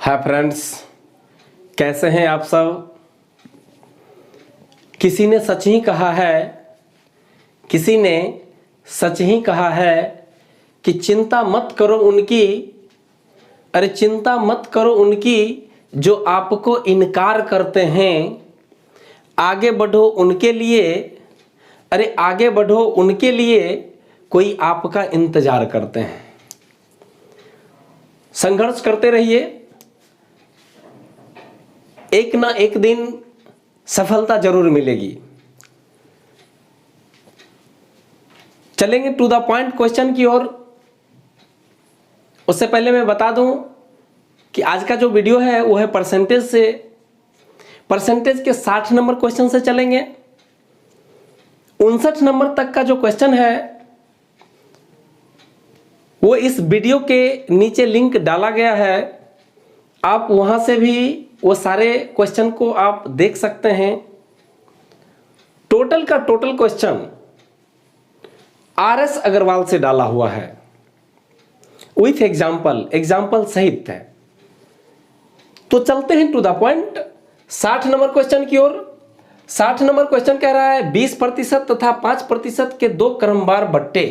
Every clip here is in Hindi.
हाय फ्रेंड्स, कैसे हैं आप सब। किसी ने सच ही कहा है कि चिंता मत करो उनकी जो आपको इनकार करते हैं। आगे बढ़ो उनके लिए कोई आपका इंतजार करते हैं। संघर्ष करते रहिए, एक ना एक दिन सफलता जरूर मिलेगी। चलेंगे टू द पॉइंट क्वेश्चन की ओर। उससे पहले मैं बता दूं कि आज का जो वीडियो है वो है परसेंटेज के 60 नंबर क्वेश्चन से चलेंगे। 59 नंबर तक का जो क्वेश्चन है वो इस वीडियो के नीचे लिंक डाला गया है, आप वहां से भी वो सारे क्वेश्चन को आप देख सकते हैं। टोटल क्वेश्चन RS अग्रवाल से डाला हुआ है विथ एग्जाम्पल सहित है। तो चलते हैं to the point 60 number question की ओर। 60 नंबर क्वेश्चन कह रहा है 20% तथा 5% के दो क्रमवार बट्टे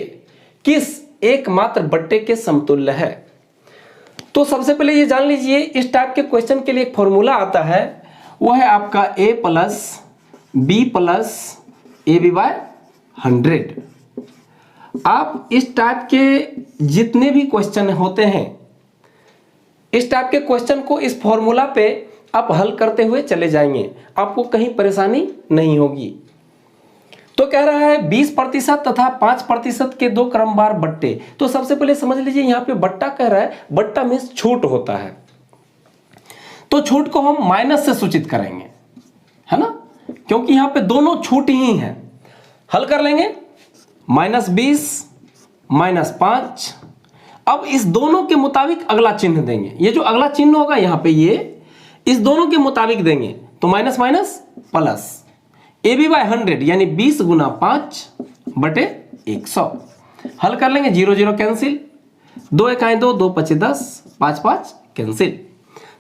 किस एकमात्र बट्टे के समतुल्य है। तो सबसे पहले ये जान लीजिए, इस टाइप के क्वेश्चन के लिए एक फॉर्मूला आता है, वो है आपका A + B + AB/100। आप इस टाइप के जितने भी क्वेश्चन होते हैं, इस टाइप के क्वेश्चन को इस फॉर्मूला पे आप हल करते हुए चले जाएंगे, आपको कहीं परेशानी नहीं होगी। तो कह रहा है 20% तथा 5% के दो क्रमवार बट्टे। तो सबसे पहले समझ लीजिए, यहां पे बट्टा कह रहा है, बट्टा मींस छूट होता है, तो छूट को हम माइनस से सूचित करेंगे, है ना, क्योंकि यहां पे दोनों छूट ही हैं। हल कर लेंगे, -20 -5। अब इस दोनों के मुताबिक अगला चिन्ह देंगे। ये जो अगला चिन्ह होगा यहां पे, ये इस दोनों के मुताबिक देंगे, तो माइनस माइनस प्लस। AB/100 यानी 20 × 5/100। हल कर लेंगे, 0 0 कैंसिल, 2 1 2, 2 5 10, 5 5 कैंसिल।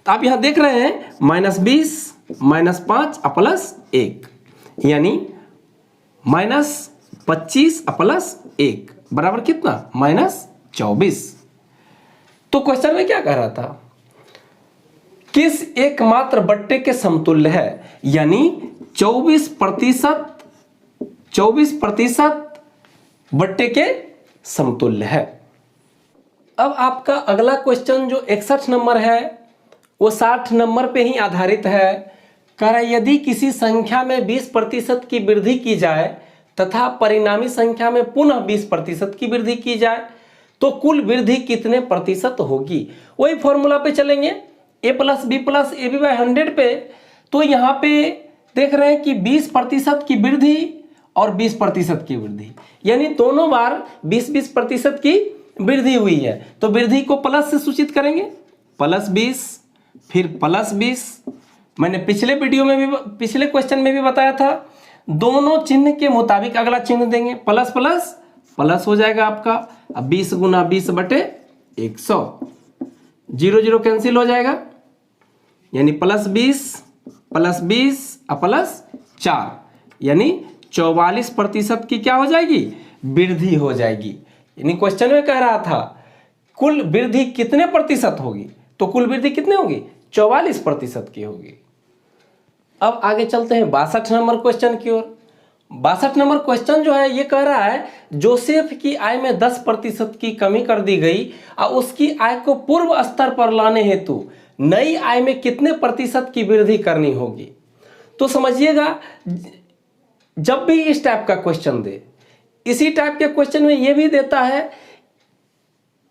तो आप यहां देख रहे हैं -20 -5 +1 यानी -25 +1 बराबर कितना, -24। तो क्वेश्चन में क्या कह रहा था, किस एकमात्र बट्टे के समतुल्य है, यानी 24% बट्टे के समतुल्य है। अब आपका अगला क्वेश्चन जो 61 नंबर है वो 60 नंबर पे ही आधारित है। कह रहा है यदि किसी संख्या में 20% की वृद्धि की जाए तथा परिणामी संख्या में पुनः 20% की वृद्धि की जाए तो कुल वृद्धि कितने प्रतिशत होगी। वही फॉर्मूला पे चलेंगे, A + B + AB/100 पे। तो यहाँ पे देख रहे हैं कि 20% की वृद्धि और 20% की वृद्धि, यानी दोनों बार 20% की वृद्धि हुई है, तो वृद्धि को प्लस से सूचित करेंगे, +20 फिर +20। मैंने पिछले क्वेश्चन में भी बताया था, दोनों चिन्ह के मुताबिक अगला चिन्ह देंगे, प्लस प्लस प्लस हो जाएगा आपका। अब 20 × 20/100, 0 0 कैंसिल हो जाएगा, यानी +20 +20 +4 यानी 44% की क्या हो जाएगी, वृद्धि हो जाएगी। यानी क्वेश्चन में कह रहा था कुल वृद्धि कितने प्रतिशत होगी, तो कुल वृद्धि कितने होगी, 44% की होगी। अब आगे चलते हैं 62 नंबर क्वेश्चन की ओर। 62 नंबर क्वेश्चन जो है ये कह रहा है जोसेफ की आय में 10% की कमी कर दी गई और उसकी आय को पूर्व स्तर पर लाने हेतु नई आय में कितने प्रतिशत की वृद्धि करनी होगी। तो समझिएगा, जब भी इस टाइप का क्वेश्चन दे, इसी टाइप के क्वेश्चन में ये भी देता है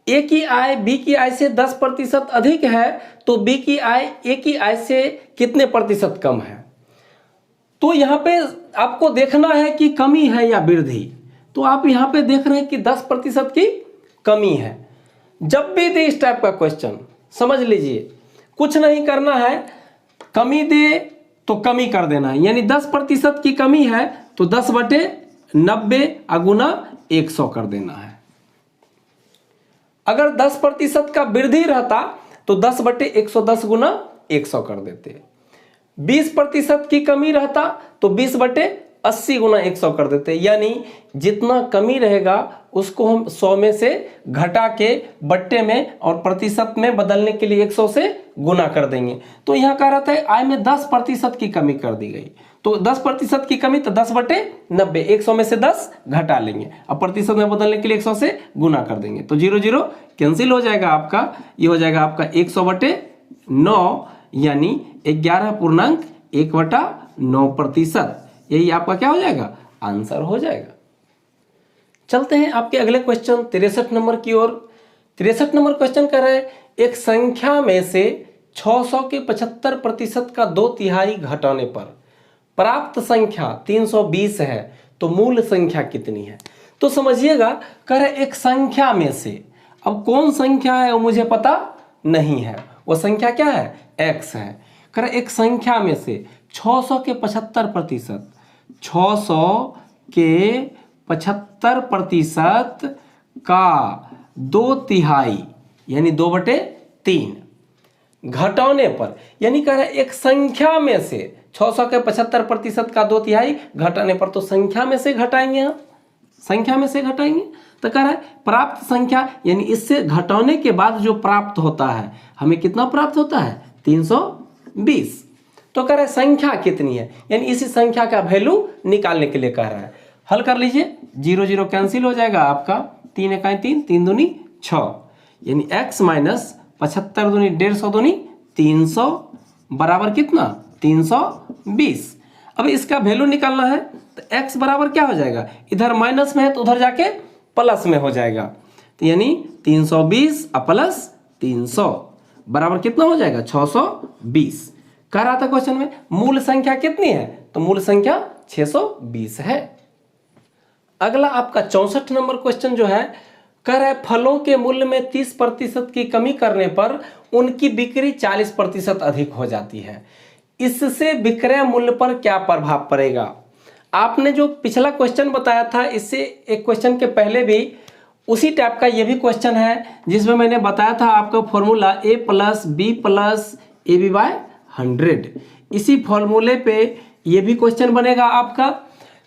ए की आय बी की आय से 10% अधिक है तो बी की आय ए की आय से कितने प्रतिशत कम है। तो यहाँ पे आपको देखना है कि कमी है या वृद्धि। तो आप यहाँ पे देख रहे हैं कि 10% की कमी है। जब भी दे इस टाइप का क्वेश्चन, समझ लीजिए कुछ नहीं करना है, कमी दे तो कमी कर देना है, यानी 10% की कमी है तो 10/90 × 100 कर देना है। अगर 10% का वृद्धि रहता तो 10/110 गुना 100 कर देते। 20% की कमी रहता तो 20/80 गुना 100 कर देते। यानी जितना कमी रहेगा उसको हम 100 में से घटा के बट्टे में और प्रतिशत में बदलने के लिए 100 से गुना कर देंगे। तो यहाँ कह रहा था आय में 10% की कमी कर दी गई, तो 10% की कमी तो 10/90, 100 में से 10 घटा लेंगे और प्रतिशत में बदलने के लिए 100 से गुना कर देंगे। तो 0 0 कैंसिल हो जाएगा आपका, ये हो जाएगा आपका 100/9 यानी 11.1/9%। यही आपका क्या हो जाएगा, आंसर हो जाएगा। चलते हैं आपके अगले क्वेश्चन 63 नंबर की ओर। 63 नंबर क्वेश्चन कह रहा है एक संख्या में से 600 के 75% का 2/3 घटाने पर प्राप्त संख्या 320 है, तो मूल संख्या कितनी है। तो समझिएगा, कह रहे एक संख्या में से, अब कौन संख्या है वो मुझे पता नहीं है, वो संख्या क्या है, x है। कह रहे एक संख्या में से 600 के 75%, 600 के 75% का 2/3 यानी 2/3 घटाने पर, यानी कह रहे एक संख्या में से 600 के 75% का 2/3 घटाने पर, तो संख्या में से घटाएंगे हम, संख्या में से घटाएंगे। तो कह रहा है प्राप्त संख्या यानी इससे घटाने के बाद जो प्राप्त होता है, हमें कितना प्राप्त होता है, 320। तो कह रहा है संख्या कितनी है, यानी इसी संख्या का वैल्यू निकालने के लिए कह रहा है। हल कर लीजिए, 0 0 कैंसिल हो जाएगा आपका, 3 एकाई 3, 3 दूनी 6, यानी x माइनस 75 दूनी 150 दूनी 300 बराबर कितना, 320। अब इसका वैल्यू निकालना है, तो x बराबर क्या हो जाएगा, इधर माइनस में है तो उधर जाके प्लस में हो जाएगा, तो यानी 320 प्लस 300 बराबर कितना हो जाएगा, 620। कह रहा था क्वेश्चन में मूल संख्या कितनी है, तो मूल संख्या 620 है। अगला आपका 64 नंबर क्वेश्चन जो है, कह रहा है फलों के मूल्य में 30% की कमी करने पर उनकी बिक्री 40% अधिक हो जाती है, इससे विक्रय मूल्य पर क्या प्रभाव पड़ेगा। आपने जो पिछला क्वेश्चन बताया था, इससे एक क्वेश्चन के पहले भी उसी टाइप का ये भी क्वेश्चन है, जिसमें मैंने बताया था आपका फॉर्मूला a + b + ab/100। इसी फॉर्मूले पे ये भी क्वेश्चन बनेगा आपका।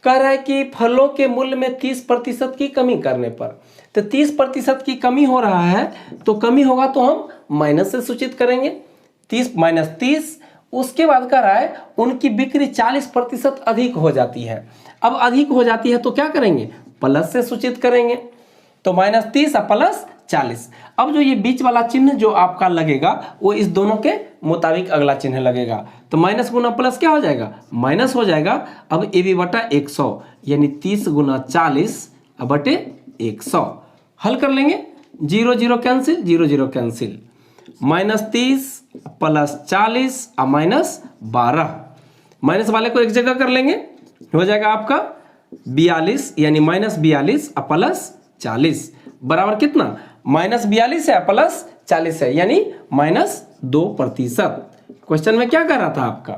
कह रहा है कि फलों के मूल्य में 30% की कमी करने पर, तो 30% की कमी हो रहा है, तो कमी होगा तो हम माइनस से सूचित करेंगे, 30 - 30। उसके बाद कह रहा है उनकी बिक्री 40% अधिक हो जाती है। अब अधिक हो जाती है तो क्या करेंगे, प्लस से सूचित करेंगे, तो -30 + 40। अब जो ये बीच वाला चिन्ह जो आपका लगेगा वो इस दोनों के मुताबिक अगला चिन्ह लगेगा, तो माइनस गुना प्लस क्या हो जाएगा, माइनस हो जाएगा। अब ab/100 यानी 30 गुना 40/100 हल कर लेंगे, 0 0 कैंसिल, 0 0 कैंसिल, -30 + 40 -12, माइनस वाले को एक जगह कर लेंगे, हो जाएगा आपका 42 यानी -42 + 40 बराबर कितना, -42 है + 40 है, यानी -2%। क्वेश्चन में क्या कह रहा था आपका,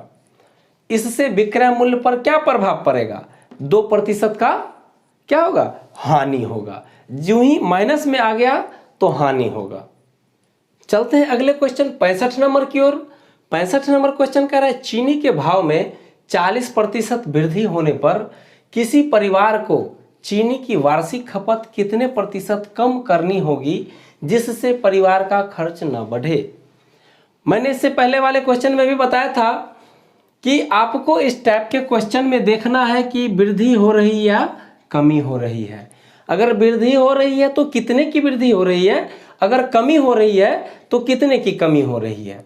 इससे विक्रय मूल्य पर क्या प्रभाव पड़ेगा, 2% का क्या होगा, हानि होगा। जो ही माइनस में आ गया तो हानि होगा। चलते हैं अगले क्वेश्चन 65 नंबर की ओर। 65 नंबर क्वेश्चन कह रहा है चीनी के भाव में 40% वृद्धि होने पर किसी परिवार को चीनी की वार्षिक खपत कितने प्रतिशत कम करनी होगी जिससे परिवार का खर्च न बढ़े। मैंने इससे पहले वाले क्वेश्चन में भी बताया था कि आपको इस टाइप के क्वेश्चन में देखना है कि वृद्धि हो रही है या कमी हो रही है। अगर वृद्धि हो रही है तो कितने की वृद्धि हो रही है, अगर कमी हो रही है तो कितने की कमी हो रही है।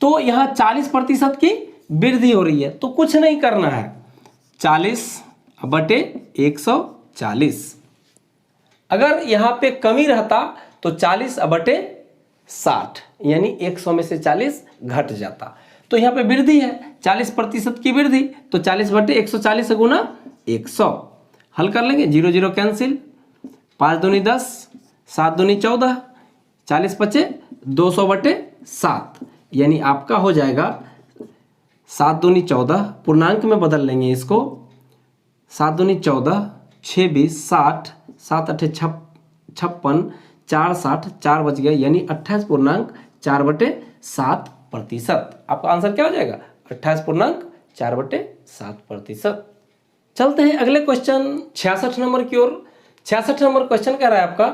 तो यहाँ 40% की वृद्धि हो रही है, तो कुछ नहीं करना है, 40/140। अगर यहाँ पे कमी रहता तो 40/60 यानी 100 में से 40 घट जाता। तो यहाँ पे वृद्धि है, 40% की वृद्धि, तो 40/140 गुना 100 हल कर लेंगे, 0 0 कैंसिल, 5 दूनी 10, 7 दूनी 14, 40 × 200/7 यानी आपका हो जाएगा 7 दूनी 14, पूर्णांक में बदल लेंगे इसको, 7 दूनी 14, 6 20, 60, 7 8 56, 4 60, 4 बच गए यानी 28.4 4/7%। आपका आंसर क्या हो जाएगा? 28.4/7%। चलते हैं अगले क्वेश्चन 66 नंबर की ओर। 66 नंबर क्वेश्चन कह रहा है आपका,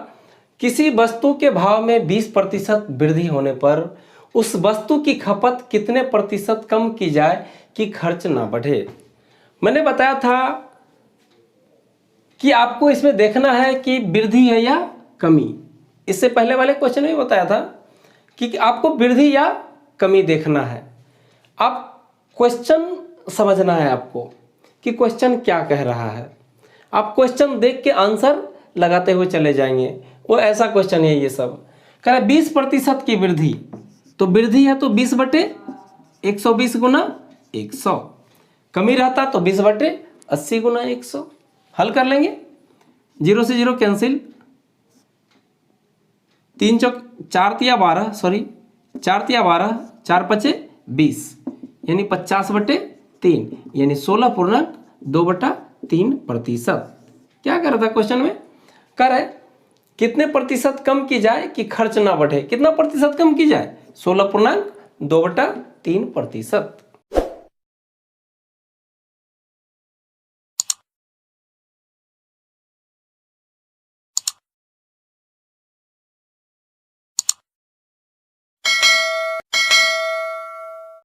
किसी वस्तु के भाव में 20% वृद्धि होने पर उस वस्तु की खपत कितने प्रतिशत कम की जाए कि खर्च ना बढ़े। मैंने बताया था कि आपको इसमें देखना है कि वृद्धि है या कमी। इससे पहले वाले क्वेश्चन में बताया था कि आपको वृद्धि या कमी देखना है। अब क्वेश्चन समझना है आपको कि क्वेश्चन क्या कह रहा है। आप क्वेश्चन देख के आंसर लगाते हुए चले जाएंगे। वो ऐसा क्वेश्चन है ये सब। कह रहा है 20% की वृद्धि, तो वृद्धि है तो 20/120 गुना 100। कमी रहता तो 20/80 गुना 100। हल कर लेंगे, 0 से 0 कैंसिल, 3 चौक 4 तिया 12, सॉरी 4 तिया 12, 4 पचे 20, यानी 50/3, यानी 16.2/3%। क्या कर रहा था क्वेश्चन में? कर है कितने प्रतिशत कम की जाए कि खर्च ना बढ़े। कितना प्रतिशत कम की जाए? 16.2/3%।